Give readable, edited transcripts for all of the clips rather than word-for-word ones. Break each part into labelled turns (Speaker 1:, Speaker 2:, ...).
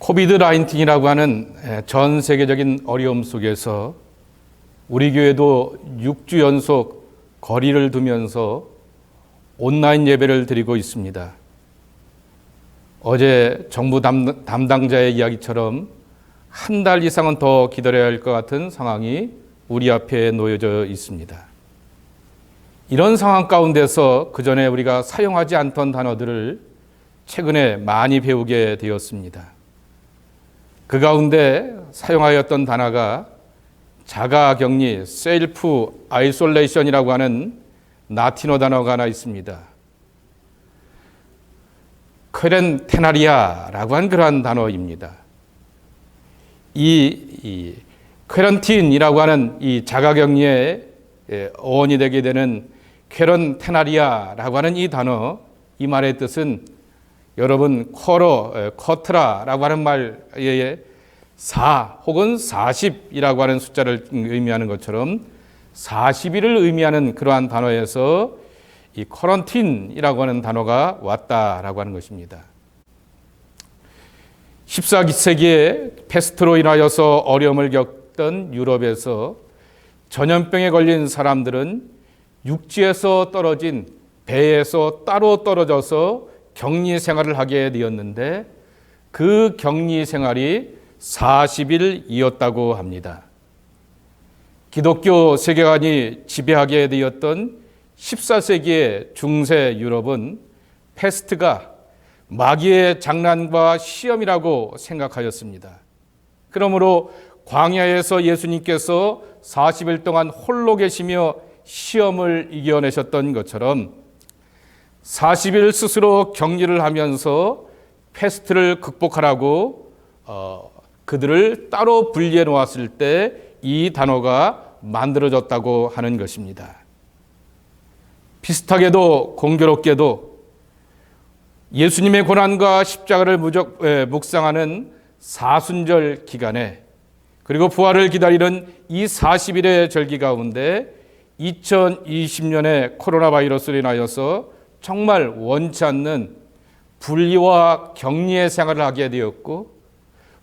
Speaker 1: 코비드-19이라고 하는 전 세계적인 어려움 속에서 우리 교회도 6주 연속 거리를 두면서 온라인 예배를 드리고 있습니다. 어제 정부 담당자의 이야기처럼 한 달 이상은 더 기다려야 할 것 같은 상황이 우리 앞에 놓여져 있습니다. 이런 상황 가운데서 그전에 우리가 사용하지 않던 단어들을 최근에 많이 배우게 되었습니다. 그 가운데 사용하였던 단어가 자가격리, 셀프 아이솔레이션이라고 하는 라틴어 단어가 하나 있습니다. 쿼렌테나리아라고 하는 그러한 단어입니다. 이 쿼런틴이라고 하는 이 자가격리의 어원이 되게 되는 쿼런테나리아라고 하는 이 단어, 이 말의 뜻은 여러분 커트라라고 하는 말에 4 혹은 40이라고 하는 숫자를 의미하는 것처럼 40일을 의미하는 그러한 단어에서 이 쿼런틴이라고 하는 단어가 왔다라고 하는 것입니다. 14세기에 패스트로 인하여서 어려움을 겪던 유럽에서 전염병에 걸린 사람들은 육지에서 떨어진 배에서 따로 떨어져서 격리 생활을 하게 되었는데 그 격리 생활이 40일이었다고 합니다. 기독교 세계관이 지배하게 되었던 14세기의 중세 유럽은 패스트가 마귀의 장난과 시험이라고 생각하였습니다. 그러므로 광야에서 예수님께서 40일 동안 홀로 계시며 시험을 이겨내셨던 것처럼 40일 스스로 격리를 하면서 패스트를 극복하라고 그들을 따로 분리해 놓았을 때 이 단어가 만들어졌다고 하는 것입니다. 비슷하게도 공교롭게도 예수님의 고난과 십자가를 묵상하는 사순절 기간에 그리고 부활을 기다리는 이 40일의 절기 가운데 2020년의 코로나 바이러스로 인하여서 정말 원치 않는 분리와 격리의 생활을 하게 되었고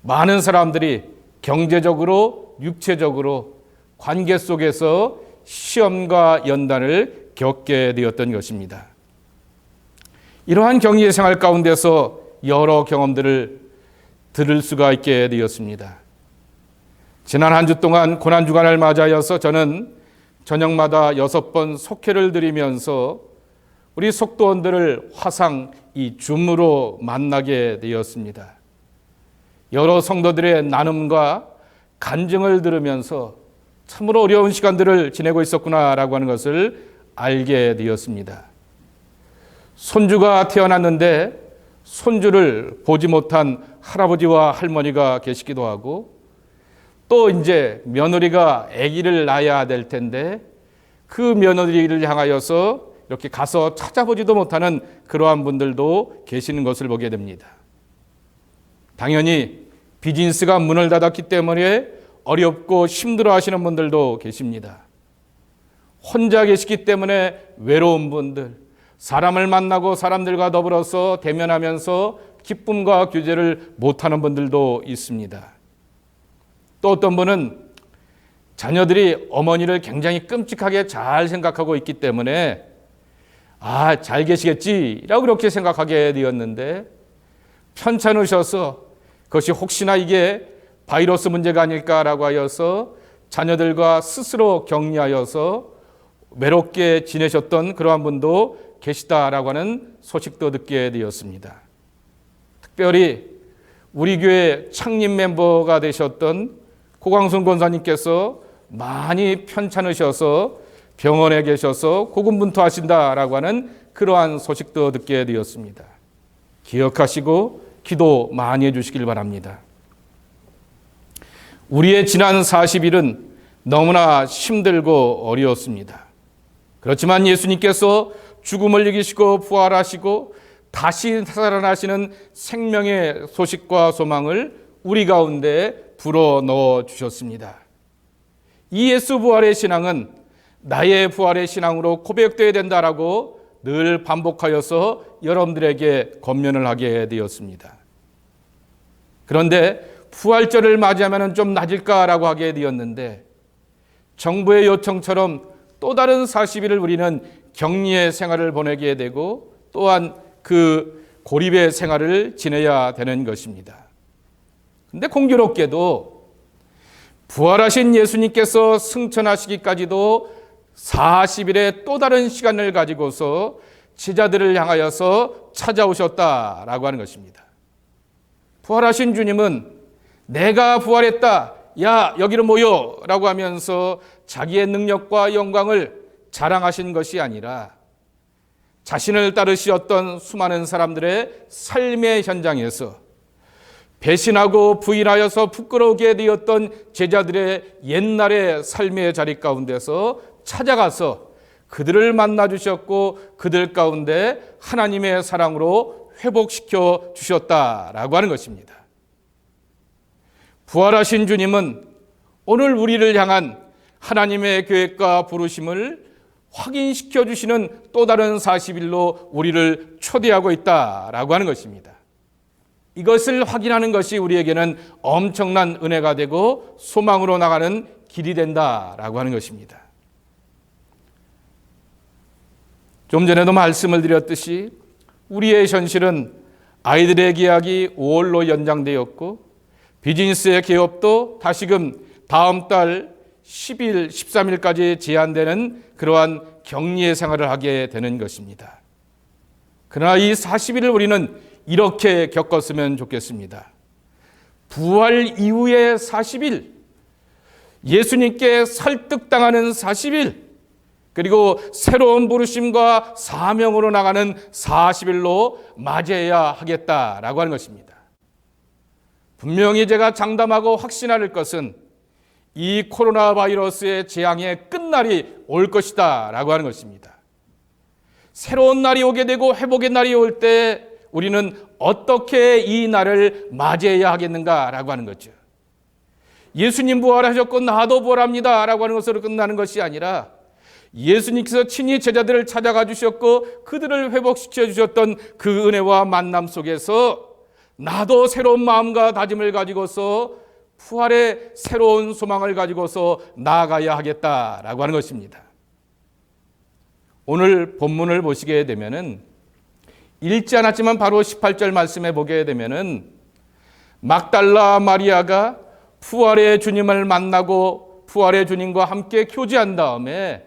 Speaker 1: 많은 사람들이 경제적으로 육체적으로 관계 속에서 시험과 연단을 겪게 되었던 것입니다. 이러한 격리의 생활 가운데서 여러 경험들을 들을 수가 있게 되었습니다. 지난 한 주 동안 고난주간을 맞아여서 저는 저녁마다 6번 속회를 드리면서 우리 속도원들을 화상 이 줌으로 만나게 되었습니다. 여러 성도들의 나눔과 간증을 들으면서 참으로 어려운 시간들을 지내고 있었구나라고 하는 것을 알게 되었습니다. 손주가 태어났는데 손주를 보지 못한 할아버지와 할머니가 계시기도 하고 또 이제 며느리가 아기를 낳아야 될 텐데 그 며느리를 향하여서 이렇게 가서 찾아보지도 못하는 그러한 분들도 계시는 것을 보게 됩니다. 당연히 비즈니스가 문을 닫았기 때문에 어렵고 힘들어 하시는 분들도 계십니다. 혼자 계시기 때문에 외로운 분들, 사람을 만나고 사람들과 더불어서 대면하면서 기쁨과 교제를 못하는 분들도 있습니다. 또 어떤 분은 자녀들이 어머니를 굉장히 끔찍하게 잘 생각하고 있기 때문에 잘 계시겠지라고 그렇게 생각하게 되었는데 편찮으셔서 그것이 혹시나 이게 바이러스 문제가 아닐까라고 하여서 자녀들과 스스로 격리하여서 외롭게 지내셨던 그러한 분도 계시다라고 하는 소식도 듣게 되었습니다. 특별히 우리 교회 창립 멤버가 되셨던 고광순 권사님께서 많이 편찮으셔서 병원에 계셔서 고군분투하신다라고 하는 그러한 소식도 듣게 되었습니다. 기억하시고 기도 많이 해주시길 바랍니다. 우리의 지난 40일은 너무나 힘들고 어려웠습니다. 그렇지만 예수님께서 죽음을 이기시고 부활하시고 다시 살아나시는 생명의 소식과 소망을 우리 가운데 불어넣어 주셨습니다. 이 예수 부활의 신앙은 나의 부활의 신앙으로 고백되어야 된다라고 늘 반복하여서 여러분들에게 권면을 하게 되었습니다. 그런데 부활절을 맞이하면 좀 낮을까라고 하게 되었는데 정부의 요청처럼 또 다른 40일을 우리는 격리의 생활을 보내게 되고 또한 그 고립의 생활을 지내야 되는 것입니다. 그런데 공교롭게도 부활하신 예수님께서 승천하시기까지도 40일의 또 다른 시간을 가지고서 제자들을 향하여서 찾아오셨다라고 하는 것입니다. 부활하신 주님은 내가 부활했다, 야 여기로 모여 라고 하면서 자기의 능력과 영광을 자랑하신 것이 아니라 자신을 따르시었던 수많은 사람들의 삶의 현장에서 배신하고 부인하여서 부끄러우게 되었던 제자들의 옛날의 삶의 자리 가운데서 찾아가서 그들을 만나 주셨고 그들 가운데 하나님의 사랑으로 회복시켜 주셨다라고 하는 것입니다. 부활하신 주님은 오늘 우리를 향한 하나님의 계획과 부르심을 확인시켜 주시는 또 다른 40일로 우리를 초대하고 있다라고 하는 것입니다. 이것을 확인하는 것이 우리에게는 엄청난 은혜가 되고 소망으로 나가는 길이 된다라고 하는 것입니다. 좀 전에도 말씀을 드렸듯이 우리의 현실은 아이들의 계약이 5월로 연장되었고 비즈니스의 개업도 다시금 다음 달 10일, 13일까지 제한되는 그러한 격리의 생활을 하게 되는 것입니다. 그러나 이 40일을 우리는 이렇게 겪었으면 좋겠습니다. 부활 이후의 40일, 예수님께 설득당하는 40일, 그리고 새로운 부르심과 사명으로 나가는 40일로 맞이해야 하겠다라고 하는 것입니다. 분명히 제가 장담하고 확신할 것은 이 코로나 바이러스의 재앙의 끝날이 올 것이다 라고 하는 것입니다. 새로운 날이 오게 되고 회복의 날이 올 때 우리는 어떻게 이 날을 맞이해야 하겠는가 라고 하는 거죠. 예수님 부활하셨고 나도 부활합니다 라고 하는 것으로 끝나는 것이 아니라 예수님께서 친히 제자들을 찾아가 주셨고 그들을 회복시켜 주셨던 그 은혜와 만남 속에서 나도 새로운 마음과 다짐을 가지고서 부활의 새로운 소망을 가지고서 나아가야 하겠다라고 하는 것입니다. 오늘 본문을 보시게 되면은 읽지 않았지만 바로 18절 말씀에 보게 되면은 막달라 마리아가 부활의 주님을 만나고 부활의 주님과 함께 교제한 다음에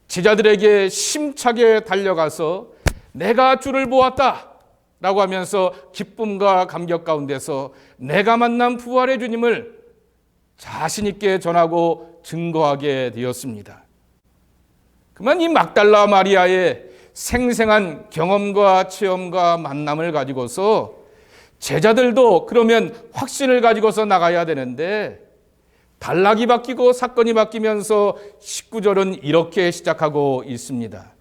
Speaker 1: 제자들에게 심차게 달려가서 내가 주를 보았다 라고 하면서 기쁨과 감격 가운데서 내가 만난 부활의 주님을 자신 있게 전하고 증거하게 되었습니다. 그만 이 막달라 마리아의 생생한 경험과 체험과 만남을 가지고서 제자들도 그러면 확신을 가지고서 나가야 되는데 단락이 바뀌고 사건이 바뀌면서 19절은 이렇게 시작하고 있습니다.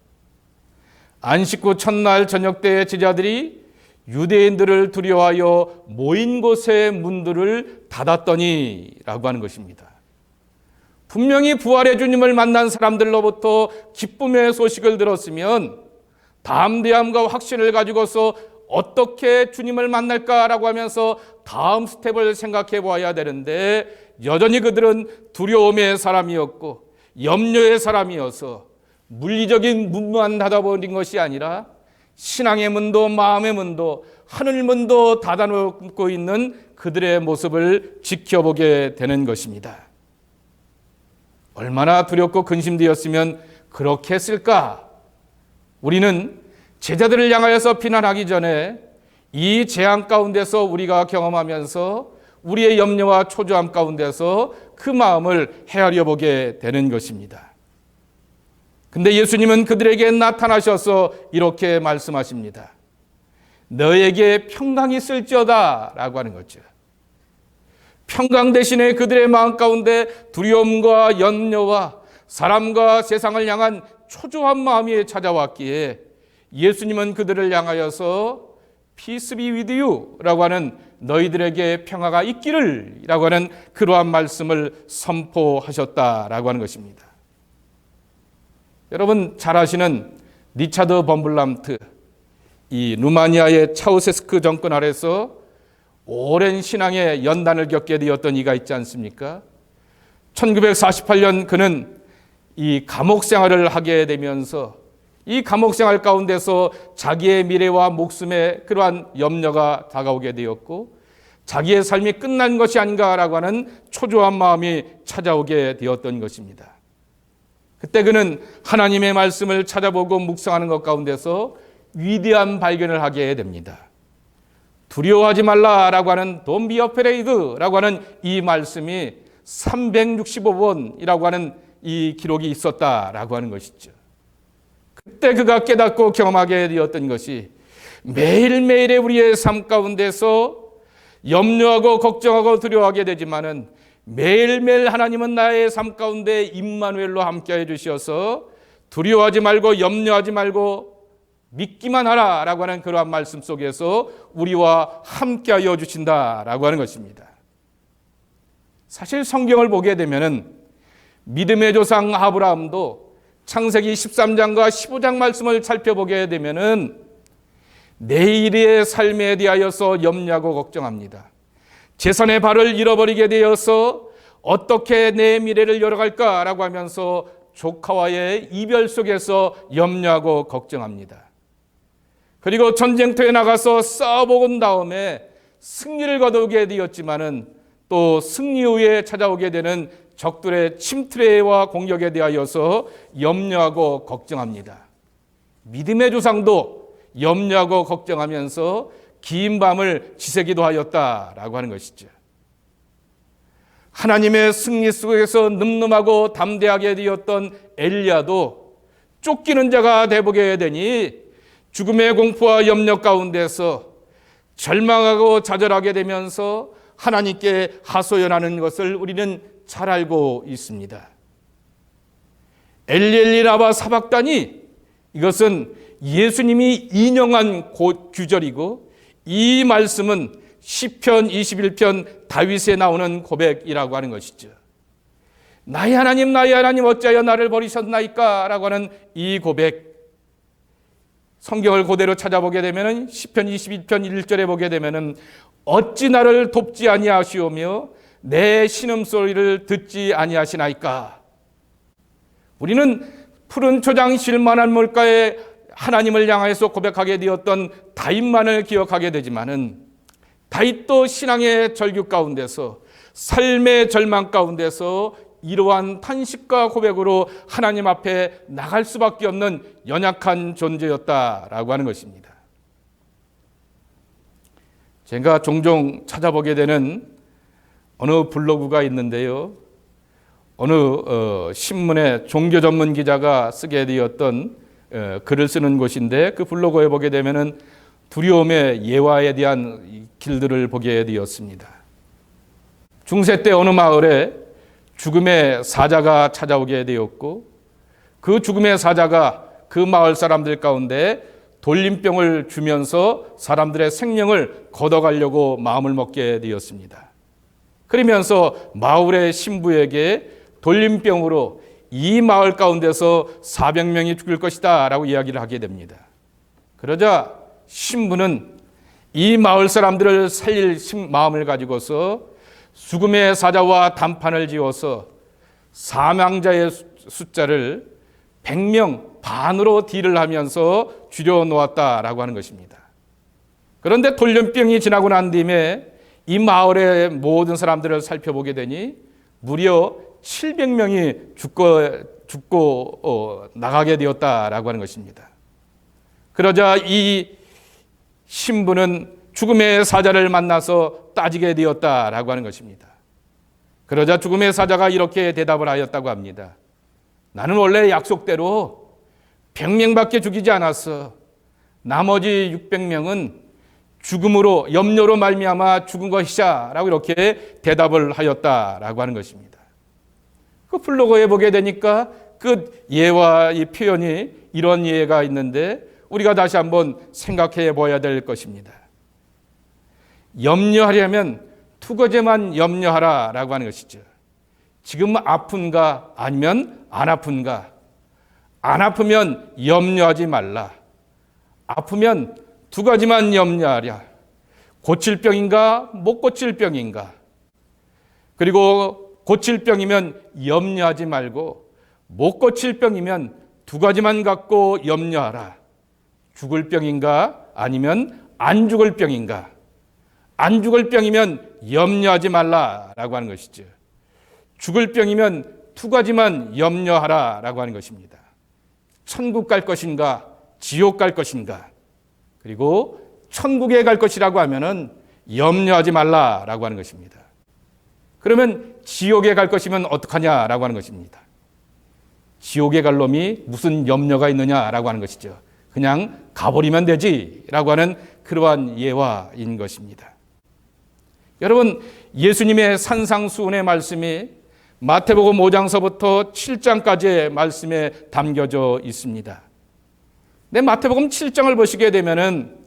Speaker 1: 안식 후 첫날 저녁 때 제자들이 유대인들을 두려워하여 모인 곳의 문들을 닫았더니 라고 하는 것입니다. 분명히 부활의 주님을 만난 사람들로부터 기쁨의 소식을 들었으면 담대함과 확신을 가지고서 어떻게 주님을 만날까라고 하면서 다음 스텝을 생각해 보아야 되는데 여전히 그들은 두려움의 사람이었고 염려의 사람이어서 물리적인 문만 닫아버린 것이 아니라 신앙의 문도 마음의 문도 하늘 문도 닫아놓고 있는 그들의 모습을 지켜보게 되는 것입니다. 얼마나 두렵고 근심되었으면 그렇게 했을까? 우리는 제자들을 향하여서 비난하기 전에 이 재앙 가운데서 우리가 경험하면서 우리의 염려와 초조함 가운데서 그 마음을 헤아려 보게 되는 것입니다. 근데 예수님은 그들에게 나타나셔서 이렇게 말씀하십니다. 너에게 평강이 있을지어다 라고 하는 거죠. 평강 대신에 그들의 마음 가운데 두려움과 염려와 사람과 세상을 향한 초조한 마음이 찾아왔기에 예수님은 그들을 향하여서 Peace be with you 라고 하는 너희들에게 평화가 있기를 라고 하는 그러한 말씀을 선포하셨다라고 하는 것입니다. 여러분 잘 아시는 리차드 범블람트, 이 루마니아의 차우세스크 정권 아래서 오랜 신앙의 연단을 겪게 되었던 이가 있지 않습니까? 1948년 그는 이 감옥 생활을 하게 되면서 이 감옥 생활 가운데서 자기의 미래와 목숨에 그러한 염려가 다가오게 되었고 자기의 삶이 끝난 것이 아닌가라고 하는 초조한 마음이 찾아오게 되었던 것입니다. 그때 그는 하나님의 말씀을 찾아보고 묵상하는 것 가운데서 위대한 발견을 하게 됩니다. 두려워하지 말라라고 하는 Don't be afraid라고 하는 이 말씀이 365번이라고 하는 이 기록이 있었다라고 하는 것이죠. 그때 그가 깨닫고 경험하게 되었던 것이 매일매일의 우리의 삶 가운데서 염려하고 걱정하고 두려워하게 되지만은 매일매일 하나님은 나의 삶 가운데 임마누엘로 함께해 주셔서 두려워하지 말고 염려하지 말고 믿기만 하라라고 하는 그러한 말씀 속에서 우리와 함께하여 주신다라고 하는 것입니다. 사실 성경을 보게 되면은 믿음의 조상 아브라함도 창세기 13장과 15장 말씀을 살펴보게 되면은 내일의 삶에 대하여서 염려하고 걱정합니다. 재산의 발을 잃어버리게 되어서 어떻게 내 미래를 열어갈까라고 하면서 조카와의 이별 속에서 염려하고 걱정합니다. 그리고 전쟁터에 나가서 싸워본 다음에 승리를 거두게 되었지만은 또 승리 후에 찾아오게 되는 적들의 침투와 공격에 대하여서 염려하고 걱정합니다. 믿음의 조상도 염려하고 걱정하면서 긴 밤을 지새기도 하였다라고 하는 것이죠. 하나님의 승리 속에서 늠름하고 담대하게 되었던 엘리야도 쫓기는 자가 되보게 되니 죽음의 공포와 염려 가운데서 절망하고 좌절하게 되면서 하나님께 하소연하는 것을 우리는 잘 알고 있습니다. 엘리엘리 라마 사박단이 이것은 예수님이 인용한 규절이고 이 말씀은 시편 21편 다윗에 나오는 고백이라고 하는 것이죠. 나의 하나님 어찌하여 나를 버리셨나이까 라고 하는 이 고백, 성경을 그대로 찾아보게 되면 시편 22편 1절에 보게 되면 어찌 나를 돕지 아니하시오며 내 신음소리를 듣지 아니하시나이까. 우리는 푸른 초장 실만한 물가에 하나님을 향해서 고백하게 되었던 다윗만을 기억하게 되지만은 다윗도 신앙의 절규 가운데서 삶의 절망 가운데서 이러한 탄식과 고백으로 하나님 앞에 나갈 수밖에 없는 연약한 존재였다라고 하는 것입니다. 제가 종종 찾아보게 되는 어느 블로그가 있는데요. 어느 신문의 종교 전문 기자가 쓰게 되었던 글을 쓰는 곳인데 그 블로그에 보게 되면은 두려움의 예화에 대한 길들을 보게 되었습니다. 중세 때 어느 마을에 죽음의 사자가 찾아오게 되었고 그 죽음의 사자가 그 마을 사람들 가운데 돌림병을 주면서 사람들의 생명을 걷어가려고 마음을 먹게 되었습니다. 그러면서 마을의 신부에게 돌림병으로 이 마을 가운데서 400명이 죽을 것이다 라고 이야기를 하게 됩니다. 그러자 신부는 이 마을 사람들을 살릴 마음을 가지고서 죽음의 사자와 단판을 지어서 사망자의 숫자를 100명 반으로 딜을 하면서 줄여놓았다라고 하는 것입니다. 그런데 돌림병이 지나고 난 뒤에 이 마을의 모든 사람들을 살펴보게 되니 무려 700명이 죽고 나가게 되었다라고 하는 것입니다. 그러자 이 신부는 죽음의 사자를 만나서 따지게 되었다라고 하는 것입니다. 그러자 죽음의 사자가 이렇게 대답을 하였다고 합니다. 나는 원래 약속대로 100명밖에 죽이지 않았어. 나머지 600명은 죽음으로 염려로 말미암아 죽은 것이자 라고 이렇게 대답을 하였다라고 하는 것입니다. 그 블로그에 보게 되니까 그 예와 이 표현이 이런 예가 있는데 우리가 다시 한번 생각해 봐야 될 것입니다. 염려하려면 두 가지만 염려하라라고 하는 것이죠. 지금 아픈가 아니면 안 아픈가. 안 아프면 염려하지 말라. 아프면 두 가지만 염려하랴. 고칠 병인가 못 고칠 병인가. 그리고 고칠 병이면 염려하지 말고 못 고칠 병이면 두 가지만 갖고 염려하라. 죽을 병인가 아니면 안 죽을 병인가. 안 죽을 병이면 염려하지 말라라고 하는 것이죠. 죽을 병이면 두 가지만 염려하라라고 하는 것입니다. 천국 갈 것인가 지옥 갈 것인가. 그리고 천국에 갈 것이라고 하면은 염려하지 말라라고 하는 것입니다. 그러면 지옥에 갈 것이면 어떡하냐라고 하는 것입니다. 지옥에 갈 놈이 무슨 염려가 있느냐라고 하는 것이죠. 그냥 가버리면 되지라고 하는 그러한 예화인 것입니다. 여러분, 예수님의 산상수훈의 말씀이 마태복음 5장서부터 7장까지의 말씀에 담겨져 있습니다. 네, 마태복음 7장을 보시게 되면은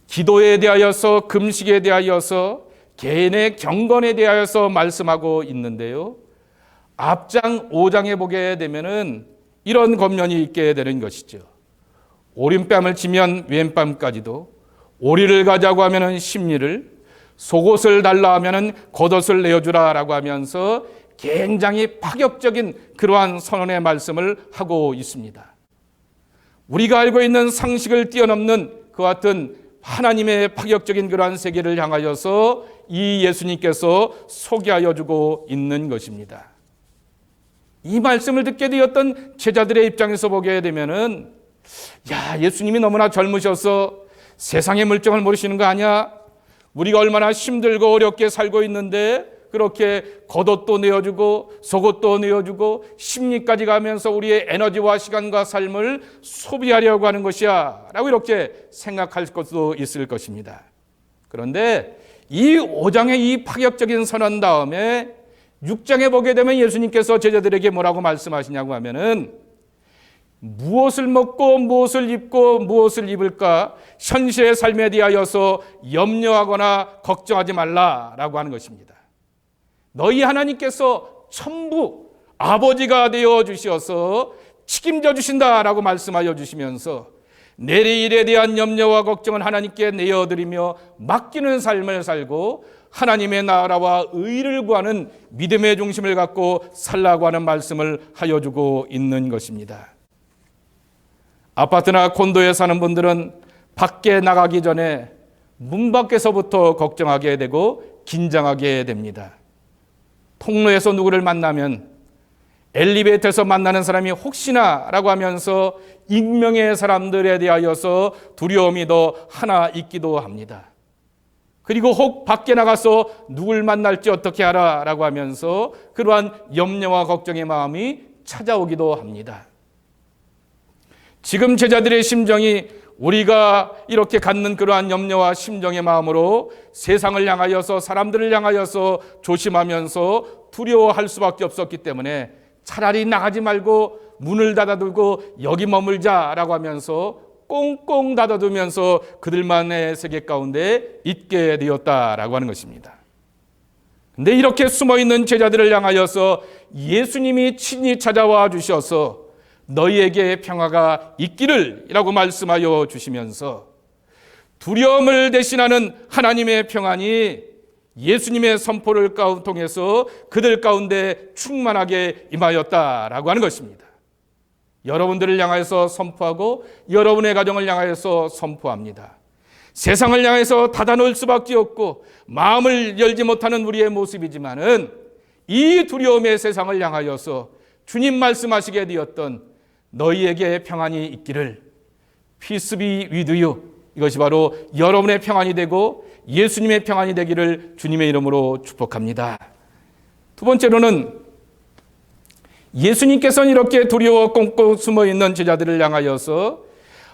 Speaker 1: 기도에 대하여서, 금식에 대하여서, 개인의 경건에 대하여서 말씀하고 있는데요. 앞장 5장에 보게 되면은 이런 권면이 있게 되는 것이죠. 오른뺨을 치면 왼뺨까지도, 오리를 가자고 하면은 십리를, 속옷을 달라 하면은 겉옷을 내어주라라고 하면서 굉장히 파격적인 그러한 선언의 말씀을 하고 있습니다. 우리가 알고 있는 상식을 뛰어넘는 그 같은 하나님의 파격적인 그러한 세계를 향하여서 이 예수님께서 소개하여 주고 있는 것입니다. 이 말씀을 듣게 되었던 제자들의 입장에서 보게 되면은, 야, 예수님이 너무나 젊으셔서 세상의 물정을 모르시는 거 아니야? 우리가 얼마나 힘들고 어렵게 살고 있는데 그렇게 겉옷도 내어주고 속옷도 내어주고 심리까지 가면서 우리의 에너지와 시간과 삶을 소비하려고 하는 것이야 라고 이렇게 생각할 것도 있을 것입니다. 그런데 이 5장의 이 파격적인 선언 다음에 6장에 보게 되면 예수님께서 제자들에게 뭐라고 말씀하시냐고 하면은, 무엇을 먹고 무엇을 입고 무엇을 입을까 현실의 삶에 대하여서 염려하거나 걱정하지 말라라고 하는 것입니다. 너희 하나님께서 전부 아버지가 되어 주셔서 책임져 주신다라고 말씀하여 주시면서 내일에 대한 염려와 걱정은 하나님께 내어드리며 맡기는 삶을 살고 하나님의 나라와 의를 구하는 믿음의 중심을 갖고 살라고 하는 말씀을 하여 주고 있는 것입니다. 아파트나 콘도에 사는 분들은 밖에 나가기 전에 문 밖에서부터 걱정하게 되고 긴장하게 됩니다. 통로에서 누구를 만나면 엘리베이터에서 만나는 사람이 혹시나 라고 하면서 익명의 사람들에 대하여서 두려움이 더 하나 있기도 합니다. 그리고 혹 밖에 나가서 누굴 만날지 어떻게 하라 라고 하면서 그러한 염려와 걱정의 마음이 찾아오기도 합니다. 지금 제자들의 심정이 우리가 이렇게 갖는 그러한 염려와 심정의 마음으로 세상을 향하여서 사람들을 향하여서 조심하면서 두려워할 수밖에 없었기 때문에 차라리 나가지 말고 문을 닫아두고 여기 머물자라고 하면서 꽁꽁 닫아두면서 그들만의 세계 가운데 있게 되었다라고 하는 것입니다. 근데 이렇게 숨어있는 제자들을 향하여서 예수님이 친히 찾아와 주셔서 너희에게 평화가 있기를 이라고 말씀하여 주시면서 두려움을 대신하는 하나님의 평안이 예수님의 선포를 통해서 그들 가운데 충만하게 임하였다라고 하는 것입니다. 여러분들을 향하여서 선포하고 여러분의 가정을 향하여서 선포합니다. 세상을 향해서 닫아놓을 수밖에 없고 마음을 열지 못하는 우리의 모습이지만은 이 두려움의 세상을 향하여서 주님 말씀하시게 되었던 너희에게 평안이 있기를, Peace be with you, 이것이 바로 여러분의 평안이 되고 예수님의 평안이 되기를 주님의 이름으로 축복합니다. 두 번째로는 예수님께서는 이렇게 두려워 꽁꽁 숨어있는 제자들을 향하여서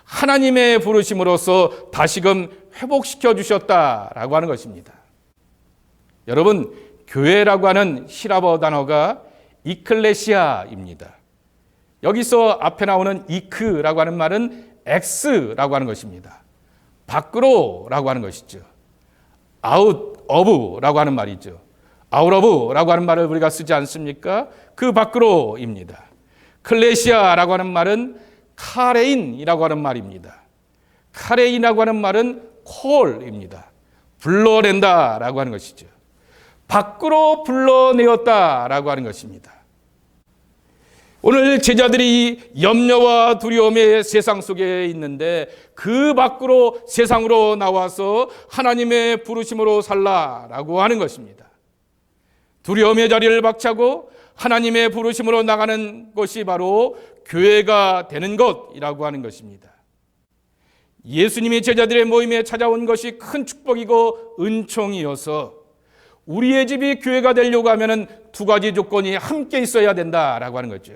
Speaker 1: 하나님의 부르심으로서 다시금 회복시켜 주셨다라고 하는 것입니다. 여러분, 교회라고 하는 히라버 단어가 이클레시아입니다. 여기서 앞에 나오는 이크라고 하는 말은 엑스라고 하는 것입니다. 밖으로라고 하는 것이죠. out of라고 하는 말이죠. out of라고 하는 말을 우리가 쓰지 않습니까? 그 밖으로입니다. 클레시아라고 하는 말은 카레인이라고 하는 말입니다. 카레인이라고 하는 말은 콜입니다. 불러낸다라고 하는 것이죠. 밖으로 불러내었다라고 하는 것입니다. 오늘 제자들이 염려와 두려움의 세상 속에 있는데 그 밖으로 세상으로 나와서 하나님의 부르심으로 살라라고 하는 것입니다. 두려움의 자리를 박차고 하나님의 부르심으로 나가는 것이 바로 교회가 되는 것이라고 하는 것입니다. 예수님이 제자들의 모임에 찾아온 것이 큰 축복이고 은총이어서 우리의 집이 교회가 되려고 하면 두 가지 조건이 함께 있어야 된다라고 하는 거죠.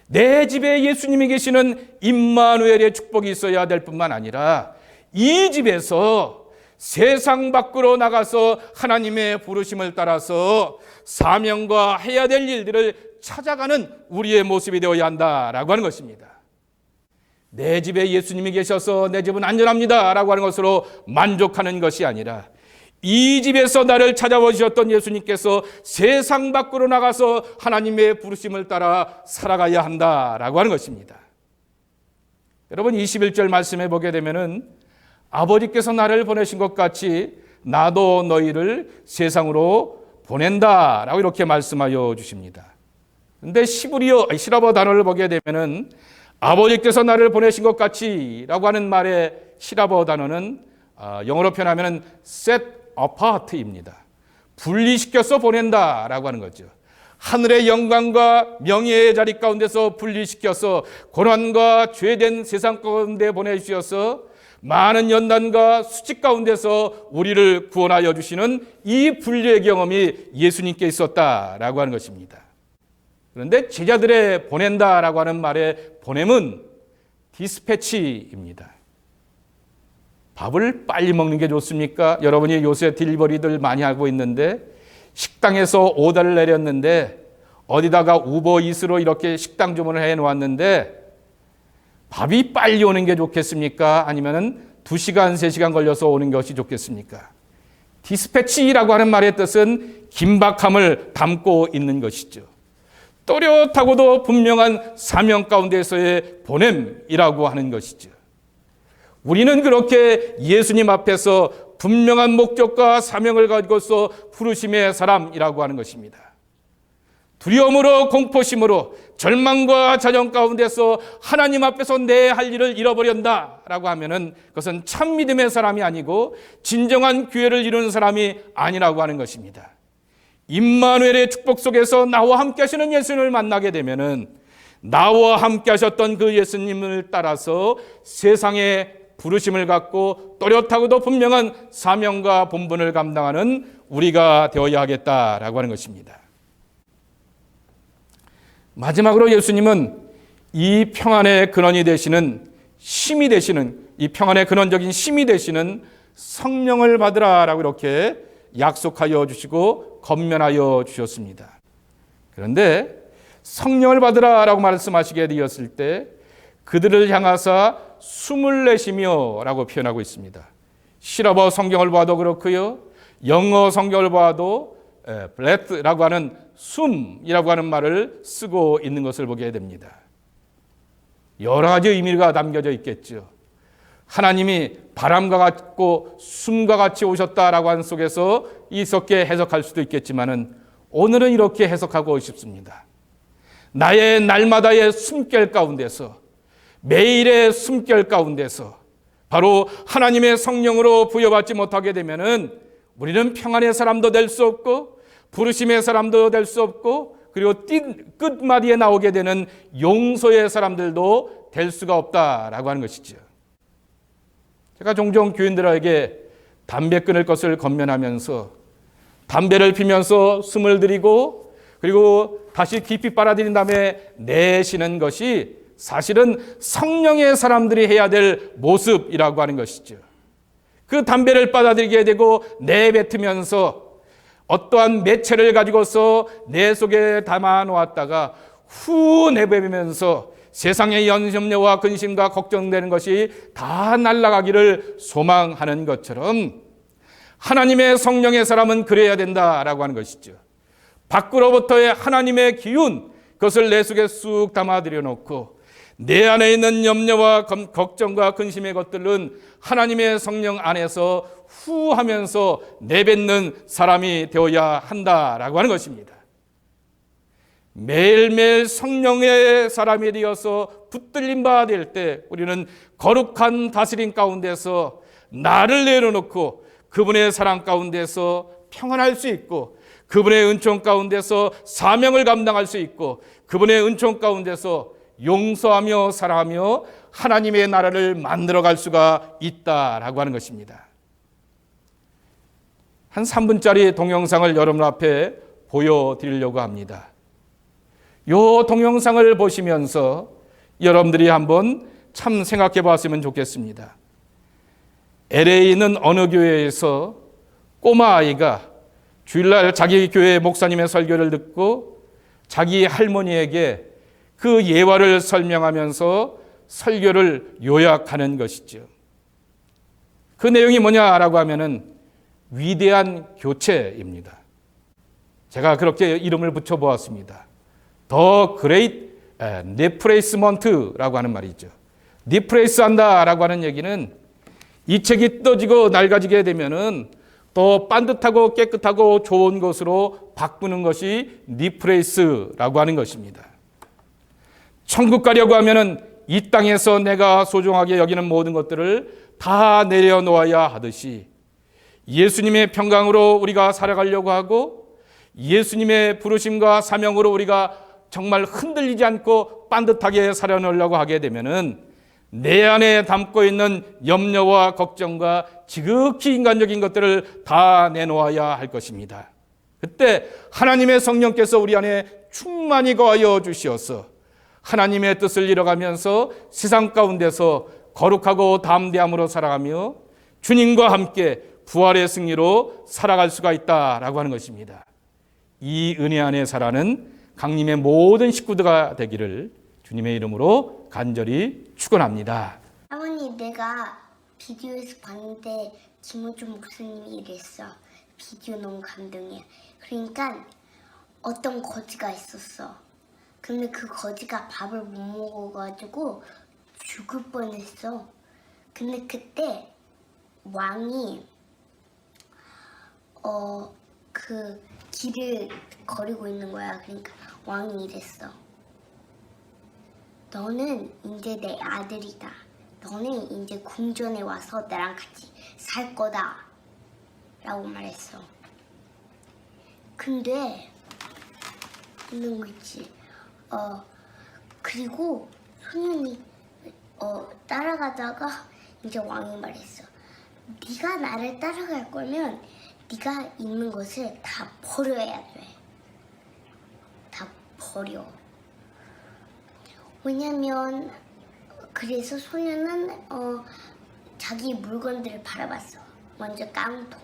Speaker 1: 내 집에 예수님이 계시는 임마누엘의 축복이 있어야 될 뿐만 아니라 이 집에서 세상 밖으로 나가서 하나님의 부르심을 따라서 사명과 해야 될 일들을 찾아가는 우리의 모습이 되어야 한다라고 하는 것입니다. 내 집에 예수님이 계셔서 내 집은 안전합니다 라고 하는 것으로 만족하는 것이 아니라 이 집에서 나를 찾아오셨던 예수님께서 세상 밖으로 나가서 하나님의 부르심을 따라 살아가야 한다라고 하는 것입니다. 여러분 21절 말씀해 보게 되면은 아버지께서 나를 보내신 것 같이 나도 너희를 세상으로 보낸다라고 이렇게 말씀하여 주십니다. 그런데 시라버 단어를 보게 되면은 아버지께서 나를 보내신 것 같이라고 하는 말의 시라버 단어는 영어로 표현하면 set apart입니다. 분리시켜서 보낸다라고 하는 거죠. 하늘의 영광과 명예의 자리 가운데서 분리시켜서 고난과 죄된 세상 가운데 보내주셔서 많은 연단과 수치 가운데서 우리를 구원하여 주시는 이 분리의 경험이 예수님께 있었다라고 하는 것입니다. 그런데 제자들의 보낸다라고 하는 말의 보냄은 디스패치입니다. 밥을 빨리 먹는 게 좋습니까? 여러분이 요새 딜리버리들 많이 하고 있는데 식당에서 오더를 내렸는데 어디다가 우버이스로 이렇게 식당 주문을 해 놓았는데 밥이 빨리 오는 게 좋겠습니까? 아니면은 2시간, 3시간 걸려서 오는 것이 좋겠습니까? 디스패치라고 하는 말의 뜻은 긴박함을 담고 있는 것이죠. 또렷하고도 분명한 사명 가운데서의 보냄이라고 하는 것이죠. 우리는 그렇게 예수님 앞에서 분명한 목적과 사명을 가지고서 부르심의 사람이라고 하는 것입니다. 두려움으로 공포심으로 절망과 자정 가운데서 하나님 앞에서 내 할 일을 잃어버린다라고 하면은 그것은 참 믿음의 사람이 아니고 진정한 교회를 이루는 사람이 아니라고 하는 것입니다. 임마누엘의 축복 속에서 나와 함께 하시는 예수님을 만나게 되면은 나와 함께 하셨던 그 예수님을 따라서 세상의 부르심을 갖고 또렷하고도 분명한 사명과 본분을 감당하는 우리가 되어야 하겠다라고 하는 것입니다. 마지막으로 예수님은 이 평안의 근원이 되시는 힘이 되시는 이 평안의 근원적인 힘이 되시는 성령을 받으라라고 이렇게 약속하여 주시고 권면하여 주셨습니다. 그런데 성령을 받으라라고 말씀하시게 되었을 때 그들을 향하사 숨을 내쉬며 라고 표현하고 있습니다. 시라버 성경을 봐도 그렇고요. 영어 성경을 봐도 breath라고 하는 숨이라고 하는 말을 쓰고 있는 것을 보게 됩니다. 여러 가지 의미가 담겨져 있겠죠. 하나님이 바람과 같고 숨과 같이 오셨다라고 하는 속에서 이렇게 해석할 수도 있겠지만은 오늘은 이렇게 해석하고 싶습니다. 나의 날마다의 숨결 가운데서 매일의 숨결 가운데서 바로 하나님의 성령으로 부여받지 못하게 되면은 우리는 평안의 사람도 될 수 없고 부르심의 사람도 될 수 없고 그리고 끝마디에 나오게 되는 용서의 사람들도 될 수가 없다라고 하는 것이죠. 제가 종종 교인들에게 담배 끊을 것을 권면하면서 담배를 피면서 숨을 들이고 그리고 다시 깊이 빨아들인 다음에 내쉬는 것이 사실은 성령의 사람들이 해야 될 모습이라고 하는 것이죠. 그 담배를 빨아들이게 되고 내뱉으면서 어떠한 매체를 가지고서 내 속에 담아 놓았다가 후 내뱉으면서 세상의 염려와 근심과 걱정되는 것이 다 날아가기를 소망하는 것처럼 하나님의 성령의 사람은 그래야 된다라고 하는 것이죠. 밖으로부터의 하나님의 기운, 그것을 내 속에 쑥 담아들여 놓고 내 안에 있는 염려와 걱정과 근심의 것들은 하나님의 성령 안에서 후 하면서 내뱉는 사람이 되어야 한다라고 하는 것입니다. 매일매일 성령의 사람이 되어서 붙들림 바 될 때 우리는 거룩한 다스림 가운데서 나를 내려놓고 그분의 사랑 가운데서 평안할 수 있고, 그분의 은총 가운데서 사명을 감당할 수 있고, 그분의 은총 가운데서 용서하며 사랑하며 하나님의 나라를 만들어갈 수가 있다라고 하는 것입니다. 한 3분짜리 동영상을 여러분 앞에 보여드리려고 합니다. 이 동영상을 보시면서 여러분들이 한번 참 생각해 봤으면 좋겠습니다. LA에 있는 어느 교회에서 꼬마 아이가 주일날 자기 교회 목사님의 설교를 듣고 자기 할머니에게 그 예화를 설명하면서 설교를 요약하는 것이죠. 그 내용이 뭐냐라고 하면은 위대한 교체입니다. 제가 그렇게 이름을 붙여보았습니다. The Great Replacement라고 하는 말이죠. 리프레이스 한다라고 하는 얘기는 이 책이 떠지고 낡아지게 되면은 또 반듯하고 깨끗하고 좋은 것으로 바꾸는 것이 리프레이스라고 하는 것입니다. 천국 가려고 하면은 이 땅에서 내가 소중하게 여기는 모든 것들을 다 내려놓아야 하듯이 예수님의 평강으로 우리가 살아가려고 하고 예수님의 부르심과 사명으로 우리가 정말 흔들리지 않고 반듯하게 살아내려고 하게 되면은 내 안에 담고 있는 염려와 걱정과 지극히 인간적인 것들을 다 내놓아야 할 것입니다. 그때 하나님의 성령께서 우리 안에 충만히 거하여 주시어서 하나님의 뜻을 이뤄가면서 세상 가운데서 거룩하고 담대함으로 살아가며 주님과 함께 부활의 승리로 살아갈 수가 있다라고 하는 것입니다. 이 은혜 안에 살아는 강림의 모든 식구들가 되기를 주님의 이름으로 간절히 축원합니다.
Speaker 2: 아버님, 내가 비디오에서 봤는데 김호준 목사님이 이랬어. 비디오 너무 감동이야. 그러니까 어떤 거지가 있었어. 근데 그 거지가 밥을 못 먹어가지고 죽을 뻔했어. 근데 그때 왕이 그 길을 거리고 있는 거야. 그러니까 왕이 이랬어. 너는 이제 내 아들이다. 너는 이제 궁전에 와서 나랑 같이 살 거다. 라고 말했어. 근데 있는 거 있지. 그리고 소년이 따라가다가 이제 왕이 말했어. 네가 나를 따라갈 거면 네가 있는 것을 다 버려야 돼. 다 버려. 왜냐면 그래서 소년은 자기 물건들을 바라봤어. 먼저 깡통.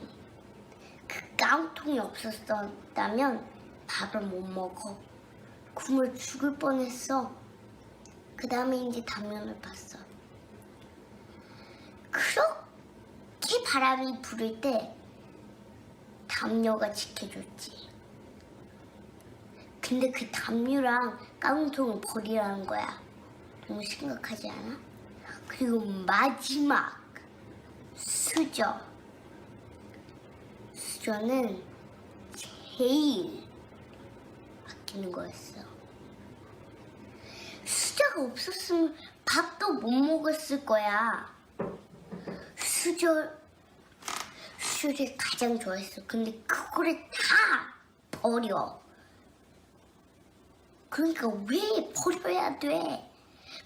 Speaker 2: 그 깡통이 없었다면 밥을 못 먹어. 굶어 죽을 뻔했어. 그 다음에 이제 담요를 봤어. 그렇게 바람이 불을 때 담요가 지켜줬지. 근데 그 담요랑 깡통을 버리라는 거야. 너무 심각하지 않아? 그리고 마지막 수저는 제일 아끼는 거였어. 수저가 없었으면 밥도 못 먹었을 거야. 수저를 가장 좋아했어. 근데 그거를 다 버려. 그러니까 왜 버려야 돼?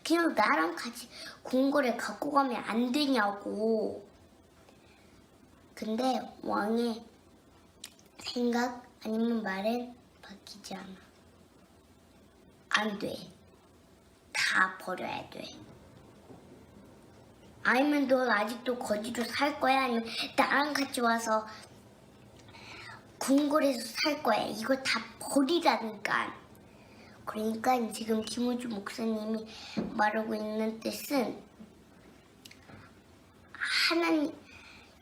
Speaker 2: 그냥 나랑 같이 궁궐에 갖고 가면 안 되냐고. 근데 왕의 생각 아니면 말은 바뀌지 않아. 안 돼. 다 버려야 돼. 아니면 넌 아직도 거지로 살 거야? 아니면 나랑 같이 와서 궁궐에서 살 거야? 이거 다 버리라니까. 그러니까 지금 김우주 목사님이 말하고 있는 뜻은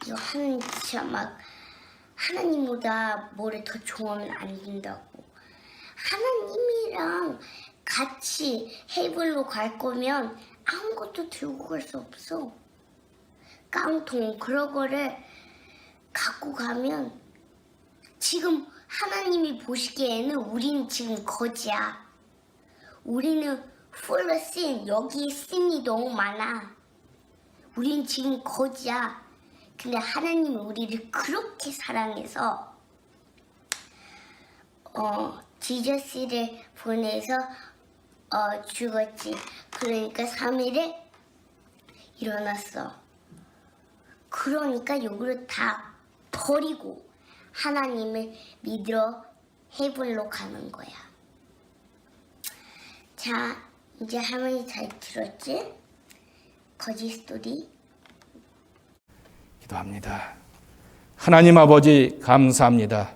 Speaker 2: 이거 하나님 진짜 막 하나님보다 뭐를 더 좋아하면 안 된다고. 하나님이랑 같이 헤이븐로 갈 거면 아무것도 들고 갈 수 없어. 깡통 그런 거를 갖고 가면 지금 하나님이 보시기에는 우리는 지금 거지야. 우리는 full of sin. 여기 sin이 너무 많아. 우리는 지금 거지야. 근데 하나님이 우리를 그렇게 사랑해서 지저스를 보내서 죽었지. 그러니까 3일에 일어났어. 그러니까 요거를 다 버리고 하나님을 믿으러 헤븐로 가는 거야. 자, 이제 할머니 잘 들었지? 거짓 스토리.
Speaker 1: 기도합니다. 하나님 아버지 감사합니다.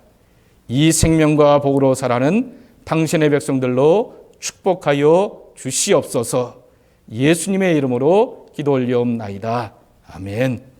Speaker 1: 이 생명과 복으로 살아는 당신의 백성들로 축복하여 주시옵소서. 예수님의 이름으로 기도 올리옵나이다. 아멘.